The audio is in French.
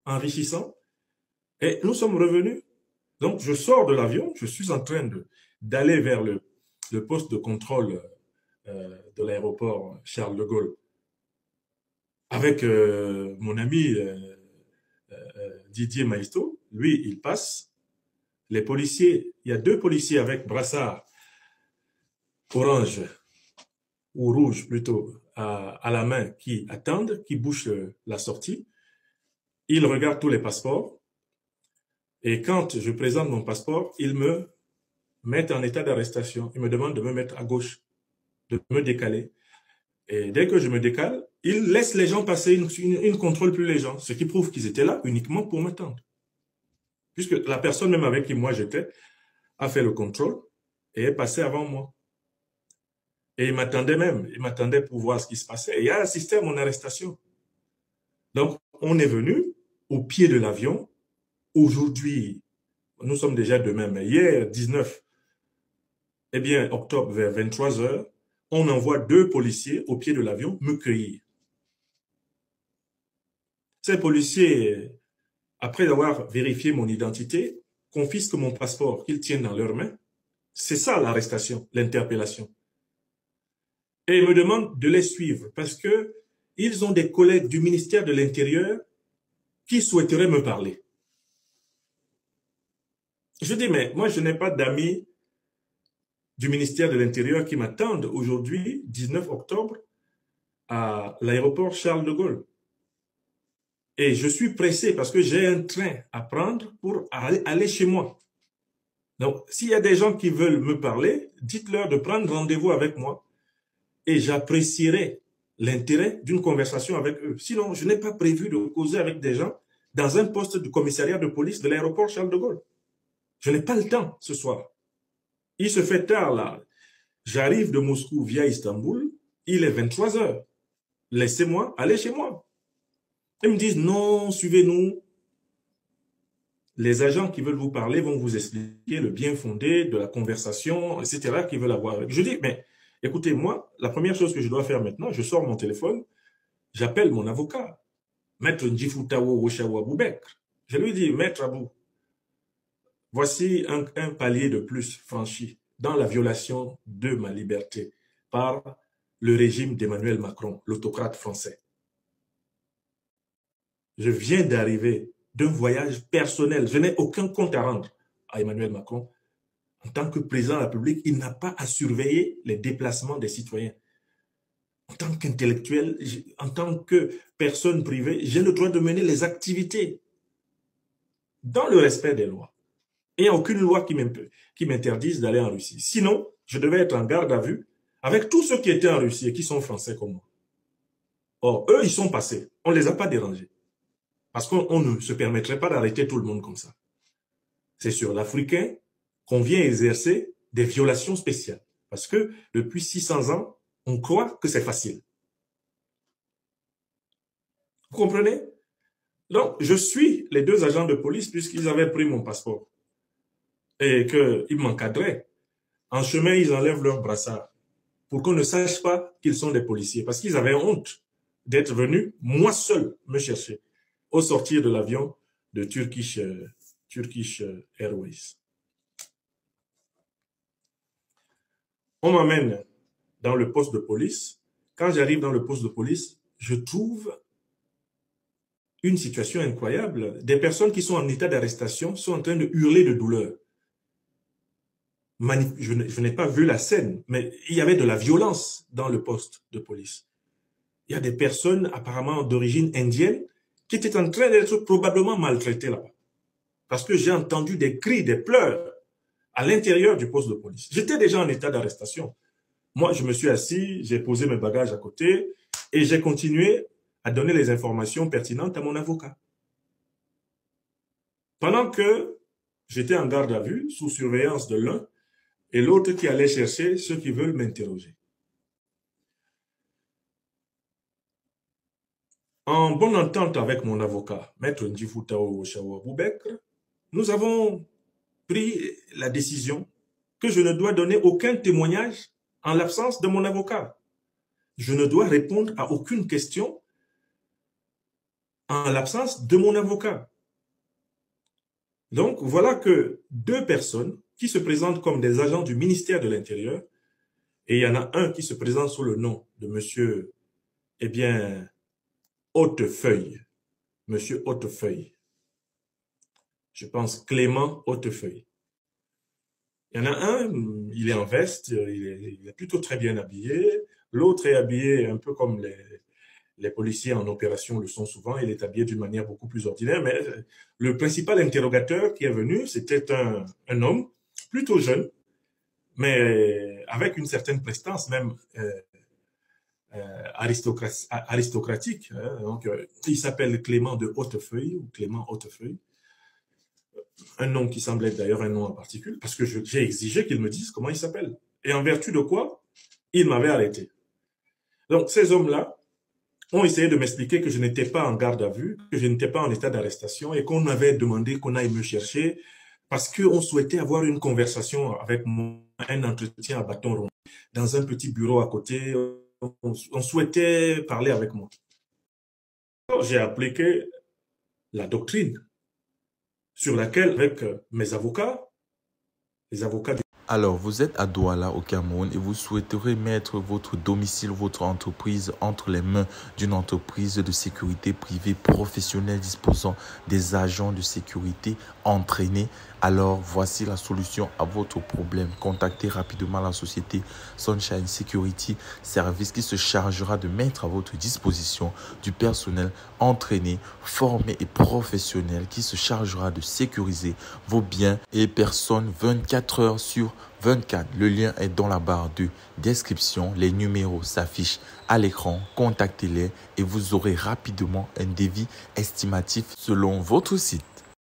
enrichissant. Et nous sommes revenus. Donc, je sors de l'avion, je suis en train d'aller vers le poste de contrôle de l'aéroport Charles de Gaulle avec mon ami Didier Maisto. Lui, il passe. Les policiers, il y a deux policiers avec brassard orange ou rouge plutôt à la main qui attendent, qui bouchent la sortie. Ils regardent tous les passeports. Et quand je présente mon passeport, ils me mettent en état d'arrestation. Ils me demandent de me mettre à gauche, de me décaler. Et dès que je me décale, ils laissent les gens passer, ils ne contrôlent plus les gens, ce qui prouve qu'ils étaient là uniquement pour m'attendre. Puisque la personne même avec qui moi j'étais a fait le contrôle et est passée avant moi. Et il m'attendait pour voir ce qui se passait. Et il a assisté à mon arrestation. Donc, on est venu au pied de l'avion. Aujourd'hui, nous sommes déjà demain, mais hier, 19, eh bien, octobre, vers 23 h, on envoie deux policiers au pied de l'avion me cueillir. Ces policiers, après avoir vérifié mon identité, confisquent mon passeport qu'ils tiennent dans leurs mains. C'est ça l'arrestation, l'interpellation. Et ils me demandent de les suivre parce que ils ont des collègues du ministère de l'Intérieur qui souhaiteraient me parler. Je dis, mais moi, je n'ai pas d'amis du ministère de l'Intérieur qui m'attendent aujourd'hui, 19 octobre, à l'aéroport Charles de Gaulle. Et je suis pressé parce que j'ai un train à prendre pour aller chez moi. Donc, s'il y a des gens qui veulent me parler, dites-leur de prendre rendez-vous avec moi et j'apprécierai l'intérêt d'une conversation avec eux. Sinon, je n'ai pas prévu de causer avec des gens dans un poste du commissariat de police de l'aéroport Charles de Gaulle. Je n'ai pas le temps ce soir. Il se fait tard là. J'arrive de Moscou via Istanbul. Il est 23 h. Laissez-moi aller chez moi. Ils me disent non, suivez-nous. Les agents qui veulent vous parler vont vous expliquer le bien fondé de la conversation, etc. qu'ils veulent avoir avec. Je dis, mais écoutez, moi, la première chose que je dois faire maintenant, je sors mon téléphone, j'appelle mon avocat, Maître Ndjifutawo Woshawa Boubekr. Je lui dis, Maître Abou, voici un palier de plus franchi dans la violation de ma liberté par le régime d'Emmanuel Macron, l'autocrate français. Je viens d'arriver d'un voyage personnel. Je n'ai aucun compte à rendre à Emmanuel Macron. En tant que président de la République, il n'a pas à surveiller les déplacements des citoyens. En tant qu'intellectuel, en tant que personne privée, j'ai le droit de mener les activités dans le respect des lois. Il n'y a aucune loi qui m'interdise d'aller en Russie. Sinon, je devais être en garde à vue avec tous ceux qui étaient en Russie et qui sont français comme moi. Or, eux, ils sont passés. On ne les a pas dérangés. Parce qu'on ne se permettrait pas d'arrêter tout le monde comme ça. C'est sur l'Africain qu'on vient exercer des violations spéciales. Parce que depuis 600 ans, on croit que c'est facile. Vous comprenez? Donc, je suis les deux agents de police puisqu'ils avaient pris mon passeport et qu'ils m'encadraient. En chemin, ils enlèvent leur brassard pour qu'on ne sache pas qu'ils sont des policiers parce qu'ils avaient honte d'être venus, moi seul, me chercher au sortir de l'avion de Turkish Airways. On m'amène dans le poste de police. Quand j'arrive dans le poste de police, je trouve une situation incroyable. Des personnes qui sont en état d'arrestation sont en train de hurler de douleur. Je n'ai pas vu la scène, mais il y avait de la violence dans le poste de police. Il y a des personnes apparemment d'origine indienne qui étaient en train d'être probablement maltraitées là-bas. Parce que j'ai entendu des cris, des pleurs à l'intérieur du poste de police. J'étais déjà en état d'arrestation. Moi, je me suis assis, j'ai posé mes bagages à côté et j'ai continué à donner les informations pertinentes à mon avocat. Pendant que j'étais en garde à vue, sous surveillance de l'un et l'autre qui allait chercher ceux qui veulent m'interroger. En bonne entente avec mon avocat, Maître Ndjifutawo Woshawa Boubekr, nous avons pris la décision que je ne dois donner aucun témoignage en l'absence de mon avocat. Je ne dois répondre à aucune question en l'absence de mon avocat. Donc, voilà que 2 personnes qui se présentent comme des agents du ministère de l'Intérieur, et il y en a un qui se présente sous le nom de monsieur, eh bien, Hautefeuille. Monsieur Hautefeuille. Je pense Clément Hautefeuille. Il y en a un, il est en veste, il est plutôt très bien habillé. L'autre est habillé un peu comme les policiers en opération le sont souvent. Il est habillé d'une manière beaucoup plus ordinaire. Mais le principal interrogateur qui est venu, c'était un homme plutôt jeune, mais avec une certaine prestance, même aristocratique. Hein. Donc, il s'appelle Clément de Hautefeuille, ou Clément Hautefeuille. Un nom qui semble être d'ailleurs un nom en particulier, parce que j'ai exigé qu'il me dise comment il s'appelle. Et en vertu de quoi il m'avait arrêté. Donc, ces hommes-là ont essayé de m'expliquer que je n'étais pas en garde à vue, que je n'étais pas en état d'arrestation et qu'on m'avait demandé qu'on aille me chercher parce qu'on souhaitait avoir une conversation avec moi, un entretien à bâton rond, dans un petit bureau à côté. On souhaitait parler avec moi. J'ai appliqué la doctrine sur laquelle, avec mes avocats, les avocats du... Alors, vous êtes à Douala, au Cameroun, et vous souhaiterez mettre votre domicile, votre entreprise entre les mains d'une entreprise de sécurité privée professionnelle disposant des agents de sécurité entraînés. Alors, voici la solution à votre problème. Contactez rapidement la société Sunshine Security Service qui se chargera de mettre à votre disposition du personnel entraîné, formé et professionnel qui se chargera de sécuriser vos biens et personnes 24 heures sur 24. Le lien est dans la barre de description. Les numéros s'affichent à l'écran. Contactez-les et vous aurez rapidement un devis estimatif selon votre site.